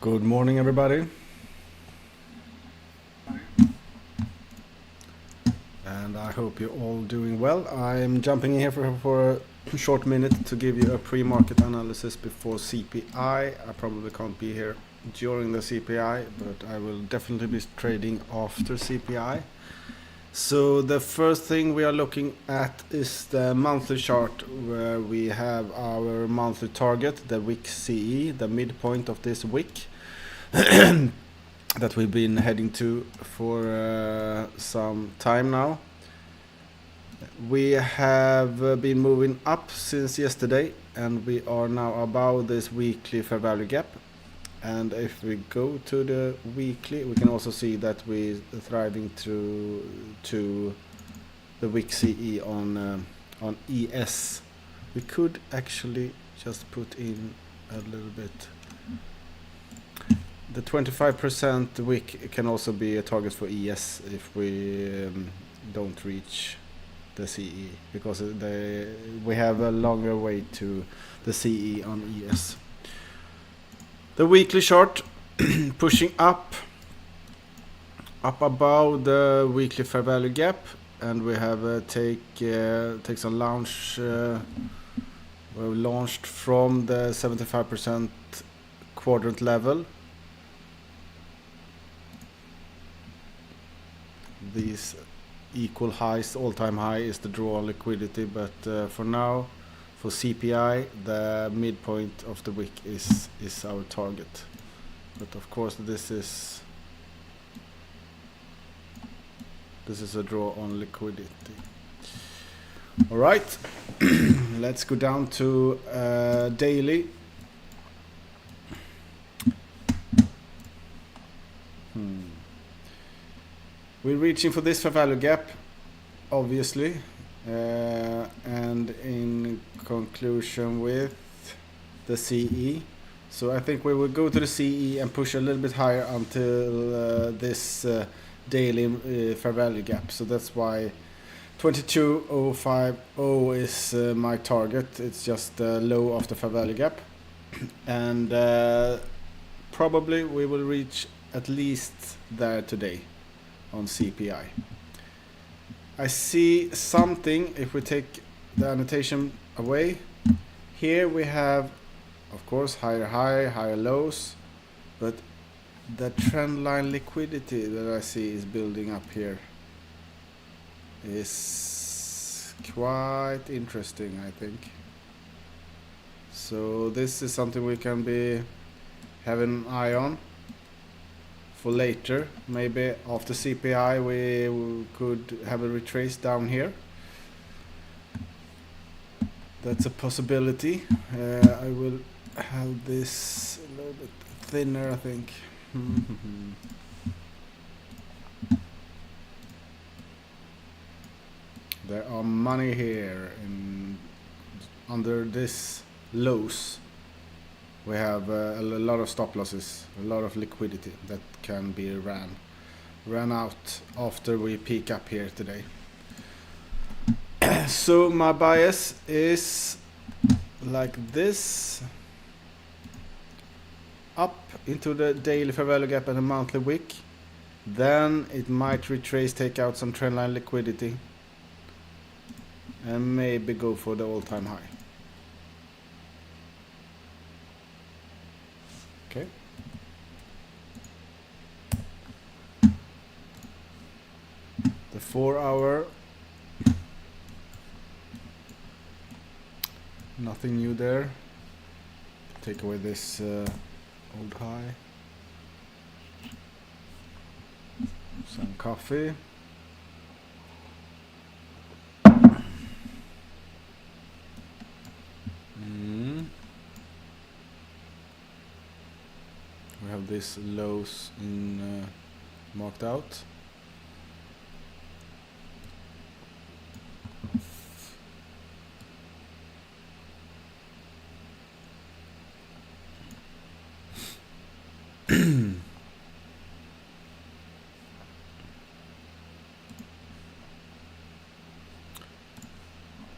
Good morning, everybody. And I hope you're all doing well. I'm jumping in here for a short minute to give you a pre-market analysis before CPI. I probably can't be here during the CPI, but I will definitely be trading after CPI. So the first thing we are looking at is the monthly chart, where we have our monthly target, the wick CE, the midpoint of this wick that we've been heading to for some time now. We have been moving up since yesterday, and we are now above this weekly fair value gap. And if we go to the weekly, we can also see that we're thriving through to the wick CE on ES. We could actually just put in a little bit. The 25% wick can also be a target for ES if we don't reach the CE, because we have a longer way to the CE on ES. The weekly chart pushing up above the weekly fair value gap, and we have take some launch. We launched from the 75% quadrant level. These equal highs, all-time high is the draw on liquidity, but for now, for CPI, the midpoint of the wick is our target. But of course, this is a draw on liquidity. All right, let's go down to daily. We're reaching for this fair value gap, obviously, and in conclusion with the CE. So I think we will go to the CE and push a little bit higher until this daily fair value gap. So that's why 22.050 is my target. It's just the low of the fair value gap, and probably we will reach at least there today on CPI. I see something. If we take the annotation away, here we have, of course, higher high, higher lows, but the trend line liquidity that I see is building up here is quite interesting, I think. So this is something we can be having an eye on for later. Maybe after CPI we could have a retrace down here. That's a possibility. I will have this a little bit thinner, I think. There are money here under this lows. We have a lot of stop losses, a lot of liquidity that can be ran out after we peak up here today. So my bias is like this, up into the daily fair value gap and the monthly wick. Then it might retrace, take out some trendline liquidity, and maybe go for the all-time high. Okay. The 4 hour, nothing new there. Take away this old high. Some coffee. We have this lows in marked out.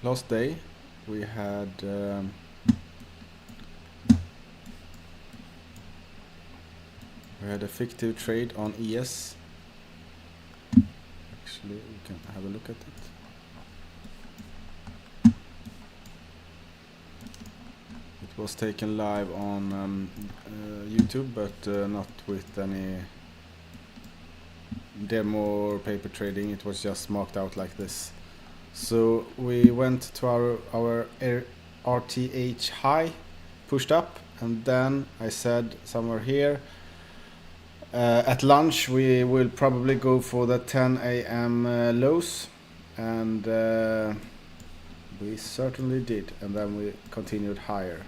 Last day we had had a fictive trade on ES. Actually, we can have a look at it. It was taken live on YouTube, but not with any demo or paper trading. It was just marked out like this. So we went to our RTH high, pushed up, and then I said somewhere here, at lunch we will probably go for the 10 a.m. lows, and we certainly did, and then we continued higher.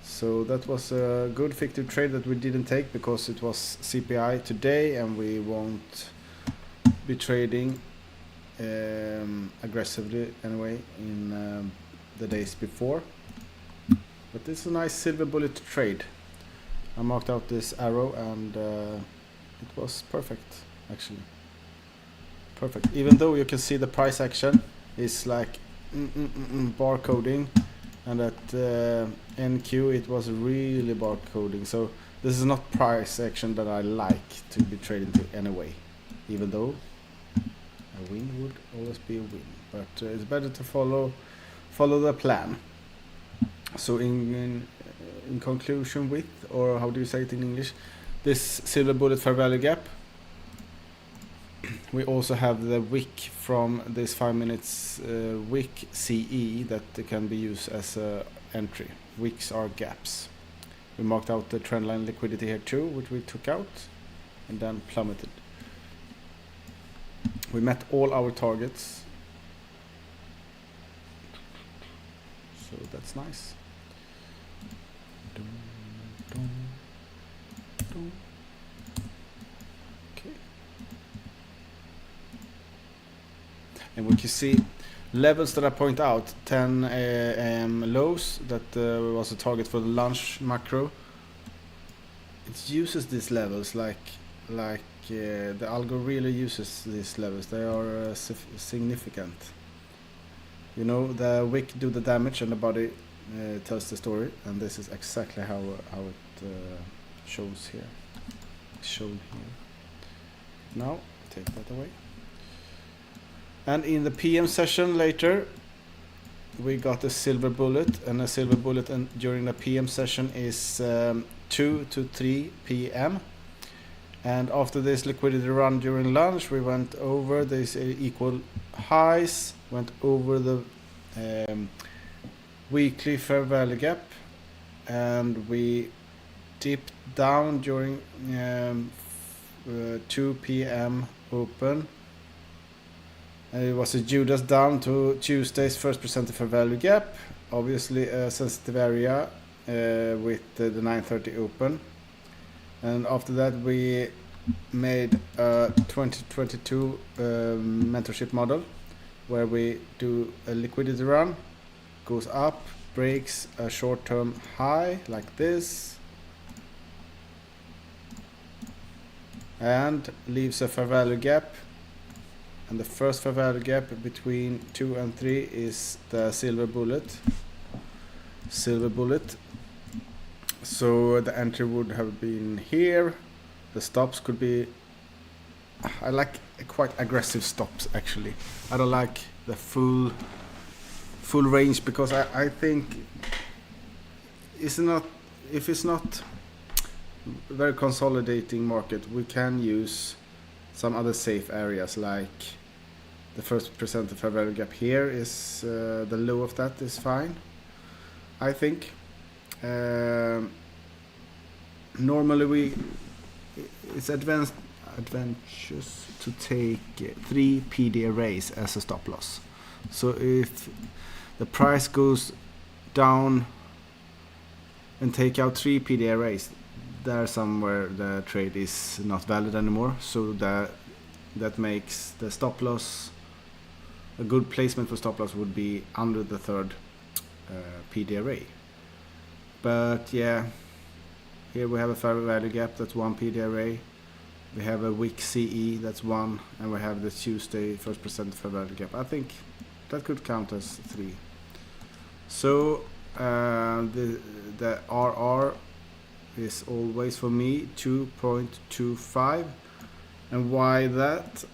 So that was a good fictive trade that we didn't take because it was CPI today, and we won't be trading aggressively anyway in the days before. But it's a nice silver bullet trade. I marked out this arrow, and it was perfect, actually. Perfect. Even though you can see the price action is like bar coding, and at NQ it was really bar coding. So this is not price action that I like to be trading to anyway, even though a win would always be a win. But it's better to follow the plan. So in conclusion with, or how do you say it in English, this silver bullet fair value gap, we also have the wick from this 5 minutes wick CE that can be used as a entry. Wicks are gaps. We marked out the trendline liquidity here too, which we took out and then plummeted. We met all our targets, so that's nice. Okay. And we can see levels that I point out, 10 a.m. lows, that was a target for the lunch macro. It uses these levels like the algo really uses these levels. They are significant. You know, the wick do the damage and the body tells the story, and this is exactly how it shows here. Shown here. Now take that away. And in the PM session later, we got a silver bullet, and a silver bullet and during the PM session is 2 to 3 PM. And after this liquidity run during lunch, we went over these equal highs, went over the weekly fair value gap, and we dipped down during 2 PM open. And it was a Judas down to Tuesday's first percent fair value gap, obviously a sensitive area with the 9:30 open. And after that we made a 2022 mentorship model where we do a liquidity run, goes up, breaks a short-term high like this, and leaves a fair value gap. And the first fair value gap between 2 and 3 is the silver bullet. So the entry would have been here. The stops could be, I like quite aggressive stops actually. I don't like the full range, because I think if it's not very consolidating market, we can use some other safe areas, like the first percent of fair value gap here is the low of that is fine, I think. Normally it's advantageous to take 3 PD arrays as a stop loss. So if the price goes down and take out 3 PD arrays, there somewhere the trade is not valid anymore. So that makes the stop loss, a good placement for stop loss would be under the third PD array. But yeah, here we have a fair value gap, that's 1 PD array. We have a wick CE, that's 1, and we have the Tuesday first percent fair value gap. I think that could count as 3. So the RR is always for me 2.25. And why that?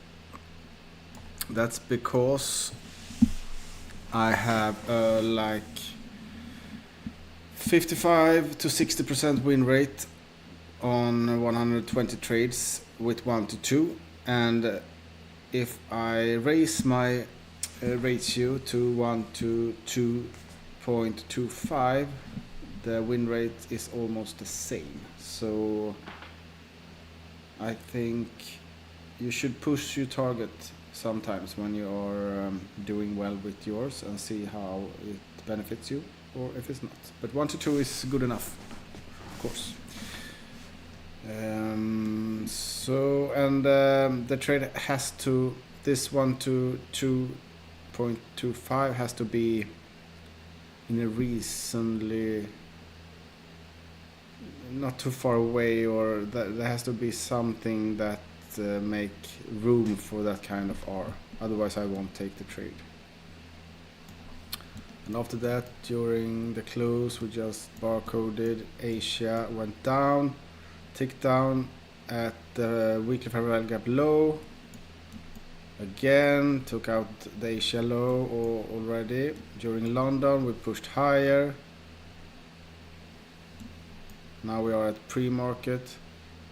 That's because I have like 55 to 60% win rate on 120 trades with 1 to 2, and if I raise my ratio to 1 to 2.25, the win rate is almost the same. So I think you should push your target sometimes when you are doing well with yours and see how it benefits you or if it's not. But 1 to 2 is good enough, of course. The trade has to, this 1 to 2.25 has to be in a reasonably not too far away, or that there has to be something that make room for that kind of R. Otherwise I won't take the trade. And after that, during the close, we just barcoded. Asia went down, ticked down at the weekly fair value gap low. Again, took out the Asia low already. During London, we pushed higher. Now we are at pre-market,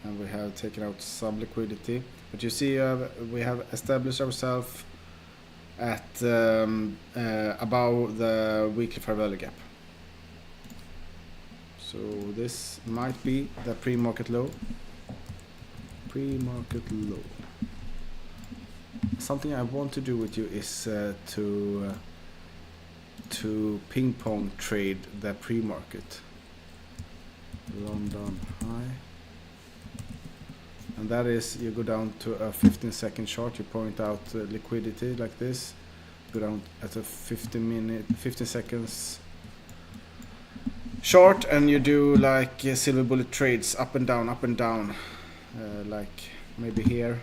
and we have taken out some liquidity. But you see, we have established ourselves at above the weekly fair value gap. So this might be the pre-market low. Pre-market low. Something I want to do with you is to ping pong trade the pre-market. London high. And that is, you go down to a 15-second chart, you point out liquidity like this, go down at a 15 seconds chart, and you do like silver bullet trades up and down, like maybe here.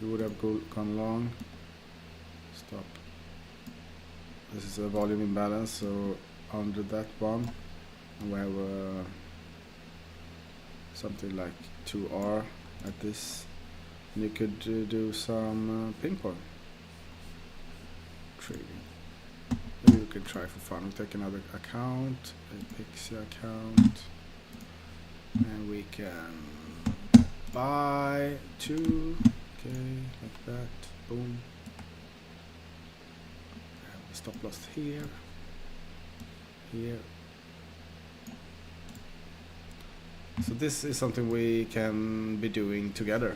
You would have gone long. Stop. This is a volume imbalance, so under that one, and we have something like 2R at this. And you could do some ping pong trading. Maybe you can try for fun. We'll take another account, a Pixie account, and we can buy 2. Okay, like that. Boom. I have the stop loss here. Here. So this is something we can be doing together.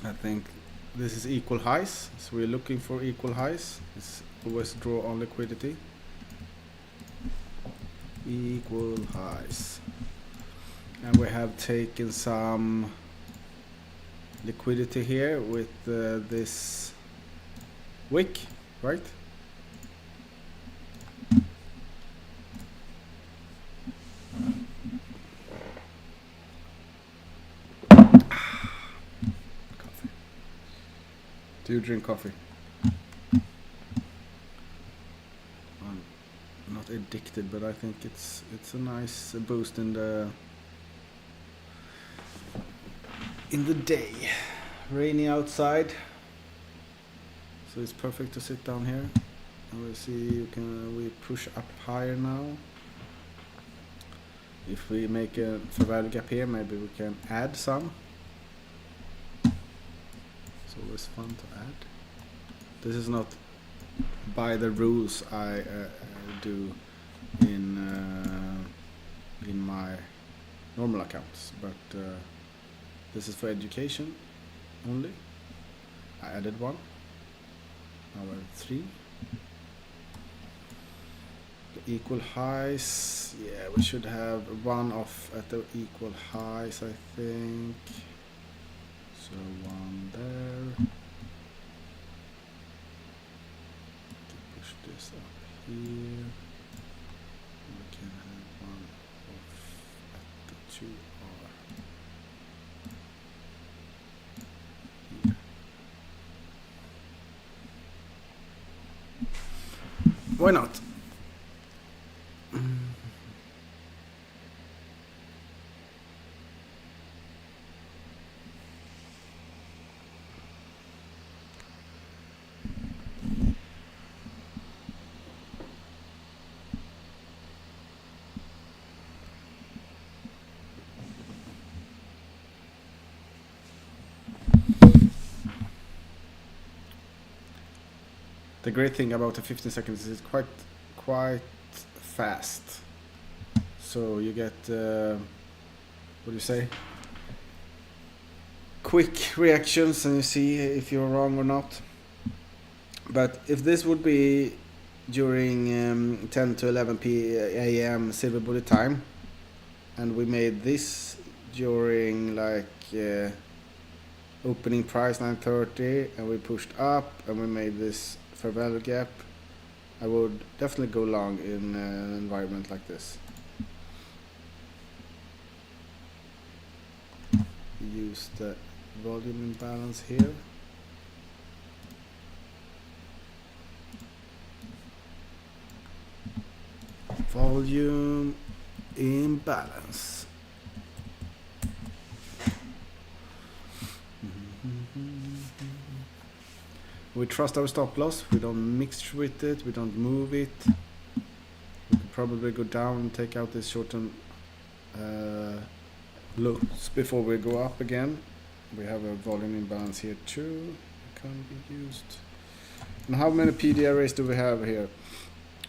I think this is equal highs, so we're looking for equal highs. It's always draw on liquidity. Equal highs. And we have taken some liquidity here with this wick, right? Do you drink coffee? I'm not addicted, but I think it's a nice boost in the day. Rainy outside, so it's perfect to sit down here. And we'll see, we push up higher now. If we make a fair value gap here, maybe we can add some. It's always fun to add. This is not by the rules I do in my normal accounts, but this is for education only. I added one. Now we're at 3. The equal highs. Yeah, we should have one off at the equal highs, I think. So one there. Push this up here. We can have one off at the 2R. Here. Why not? The great thing about the 15 seconds is it's quite fast. So you get what do you say? Quick reactions, and you see if you're wrong or not. But if this would be during 10 to 11 p.m. silver bullet time, and we made this during like opening price 9:30, and we pushed up and we made this fair value gap, I would definitely go long in an environment like this. Use the volume imbalance here. Volume imbalance. We trust our stop loss. We don't mix with it. We don't move it. We could probably go down and take out this short-term lows before we go up again. We have a volume imbalance here too. Can be used. And how many PD arrays do we have here?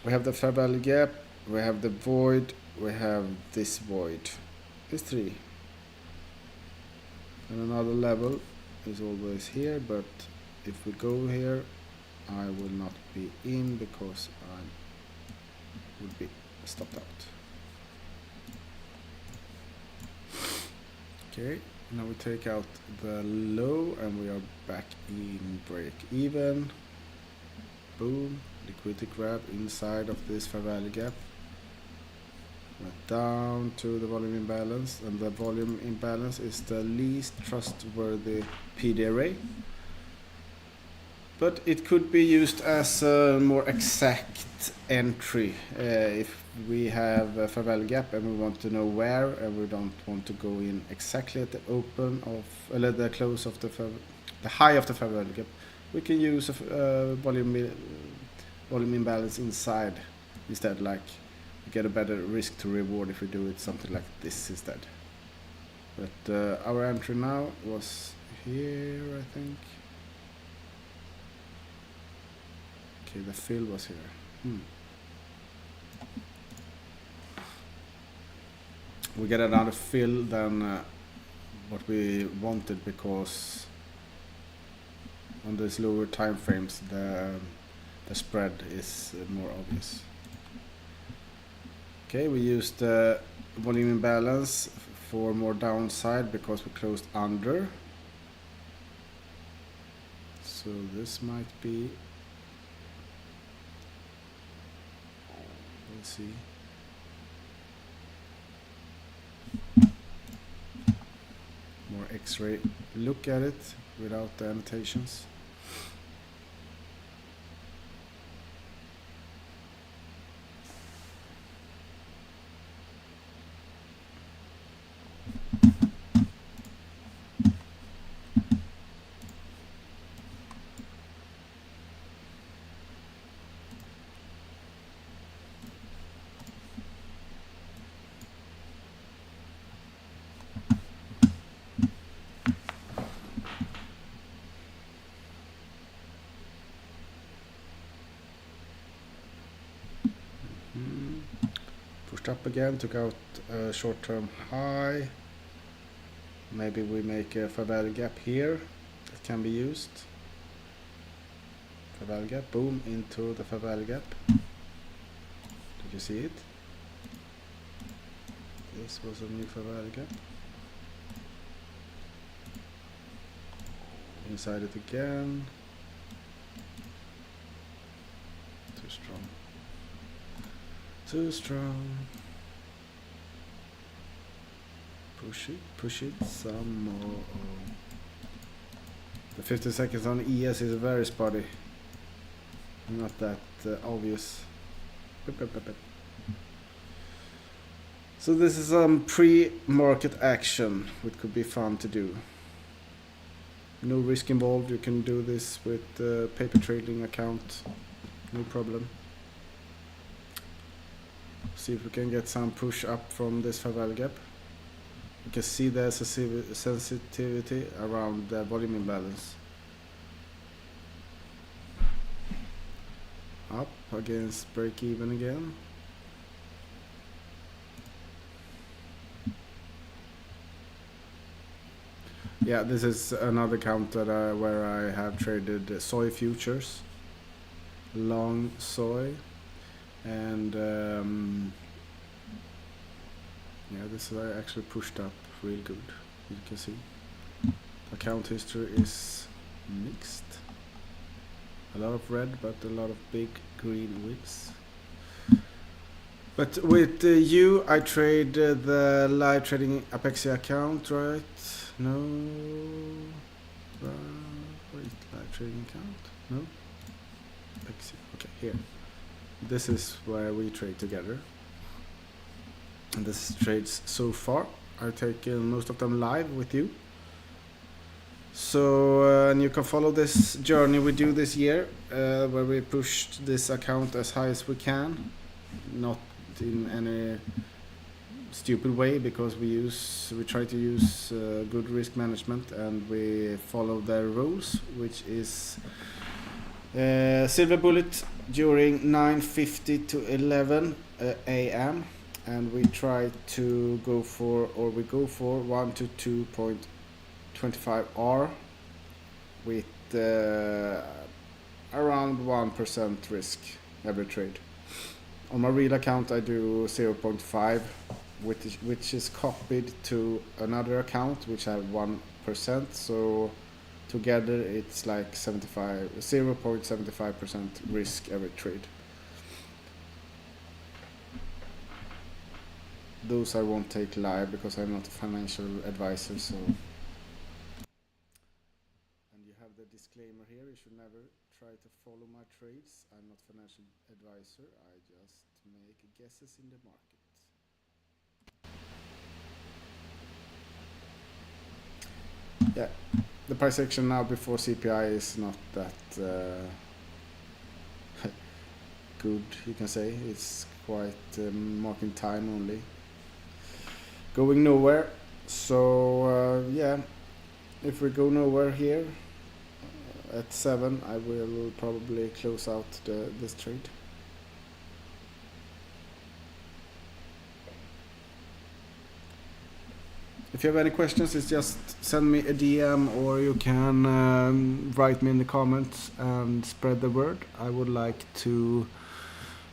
We have the fair value gap. We have the void. We have this void. It's 3. And another level is always here, but if we go here, I will not be in because I would be stopped out. Okay, now we take out the low and we are back in break even. Boom, liquidity grab inside of this fair value gap. Went down to the volume imbalance, and the volume imbalance is the least trustworthy PD array. But it could be used as a more exact entry if we have a fair value gap and we want to know where, and we don't want to go in exactly at the open of the close of the high of the fair value gap. We can use a volume imbalance inside instead. Like we get a better risk to reward if we do it something like this instead. But our entry now was here, I think. Okay, the fill was here. We get another fill than what we wanted, because on these lower time frames the spread is more obvious. Okay, we used the volume imbalance for more downside because we closed under. So this might be, let's see. More X-ray look at it without the annotations. Pushed up again, took out a short-term high. Maybe we make a fair value gap here that can be used. Fair value gap, boom, into the fair value gap. Did you see it? This was a new fair value gap. Inside it again. Too strong. Too strong. Push it some more. The 50 seconds on ES is very spotty. Not that obvious. So this is pre-market action, which could be fun to do. No risk involved. You can do this with paper trading account, no problem. See if we can get some push up from this fair value gap. You can see there's a sensitivity around the volume imbalance. up against break even again. Yeah, this is another account that where I have traded soy futures, long soy, and yeah, this is actually pushed up real good. You can see account history is mixed. A lot of red, but a lot of big green wicks. But with you, I trade the live trading Apexia account, right? No. Where is the live trading account? No. Apexia. Okay, here. This is where we trade together. And this is trades so far. I take most of them live with you. So and you can follow this journey we do this year, where we pushed this account as high as we can, not in any stupid way, because we try to use good risk management, and we follow their rules, which is silver bullet during 9:50 to 11 a.m. and we try to go for 1 to 2.25 R with around 1% risk every trade. On my real account I do 0.5, which is copied to another account which have 1%, so together it's like 0.75% risk every trade. Those I won't take live because I'm not a financial advisor, so. And you have the disclaimer here, you should never try to follow my trades. I'm not a financial advisor, I just make guesses in the market. Yeah, the price action now before CPI is not that good, you can say. It's quite marking time only. Going nowhere, so yeah, if we go nowhere here at 7, I will probably close out this trade. If you have any questions, it's just send me a DM, or you can write me in the comments and spread the word. I would like to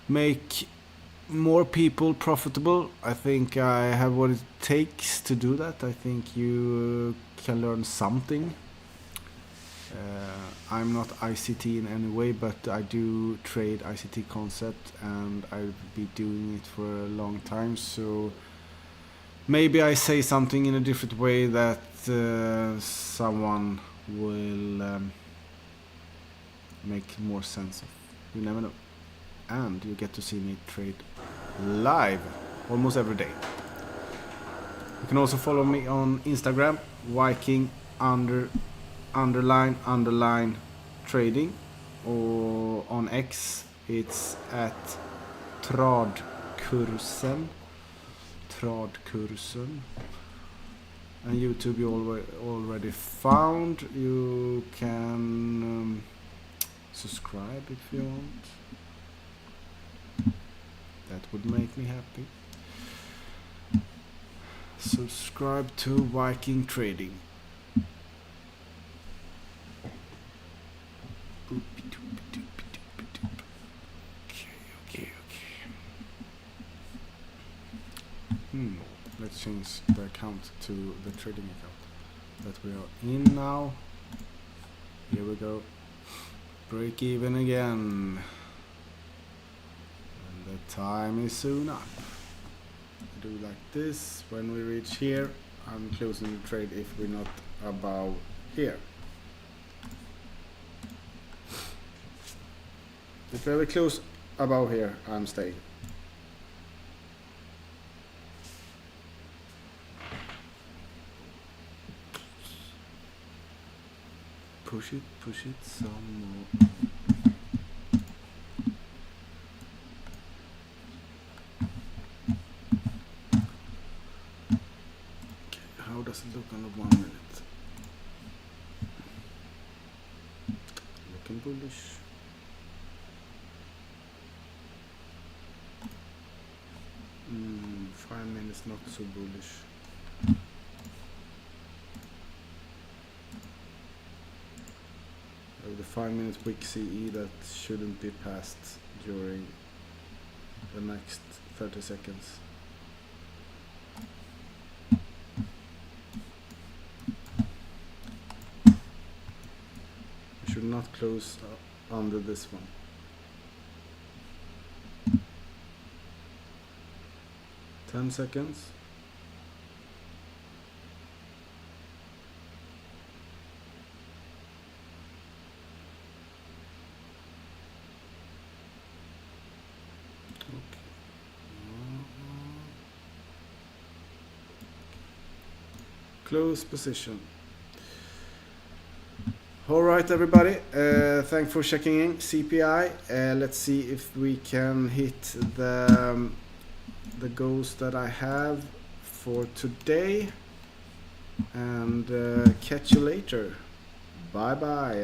make more people profitable. I think I have what it takes to do that. I think you can learn something. I'm not ICT in any way, but I do trade ICT concept, and I've been doing it for a long time, so maybe I say something in a different way that someone will make more sense of. You never know. And you get to see me trade live almost every day. You can also follow me on Instagram, Viking underline trading, or on X it's at tradkursen, and YouTube you already found. You can subscribe if you want. That would make me happy. Subscribe to Viking Trading. Okay. Let's change the account to the trading account that we are in now. Here we go. Break even again. The time is soon up. I do like this. When we reach here, I'm closing the trade if we're not above here. If we ever close above here, I'm staying. Push it some more. How does it look on the 1 minute? Looking bullish. is not so bullish. The 5-minute wick CE that shouldn't be passed during the next 30 seconds. We should not close under this one. Ten seconds. Close position. All right, everybody. Thanks for checking in. CPI. Let's see if we can hit the goals that I have for today. And catch you later. Bye bye.